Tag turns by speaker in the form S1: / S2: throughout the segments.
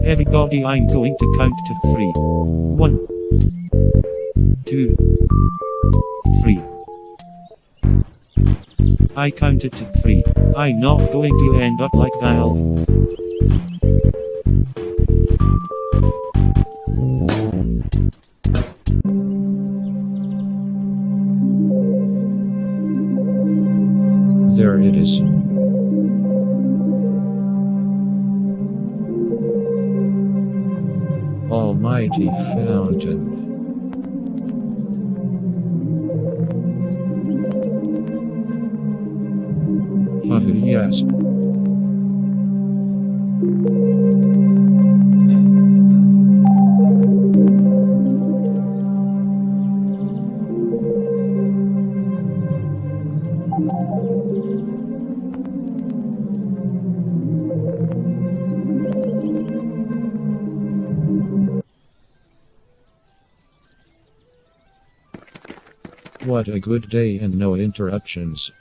S1: Everybody, I'm going to count to 3. 1, 2, 3. I counted to 3. I'm not going to end up like Val.
S2: There it is. Almighty fountain. Yes. What a good day and no interruptions.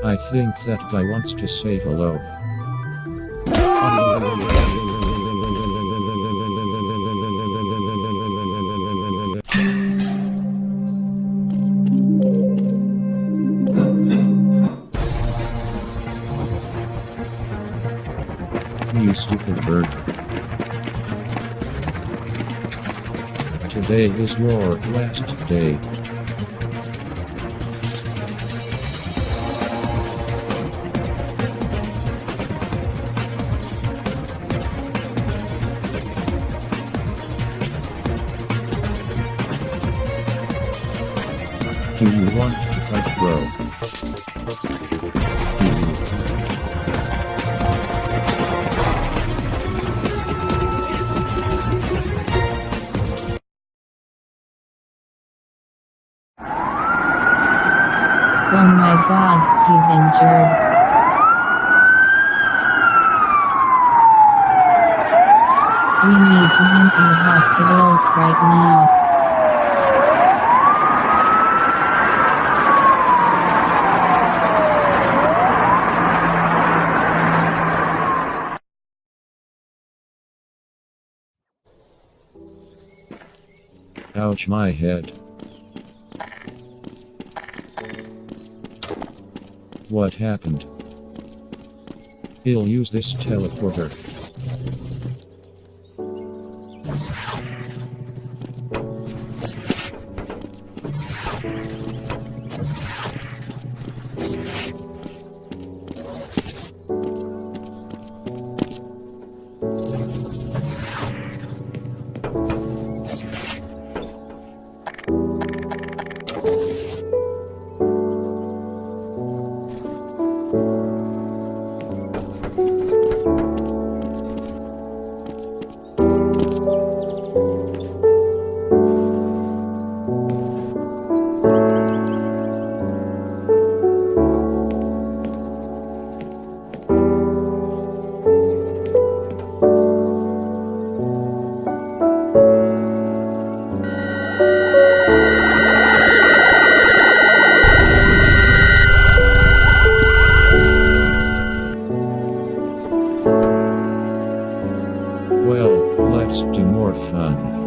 S2: I think that guy wants to say hello. You stupid bird. Today is your last day. Do you want to fight, bro?
S3: Oh my god, he's injured. We need him to hospital right now.
S2: Ouch, my head. What happened? He'll use this teleporter. Well, let's do more fun.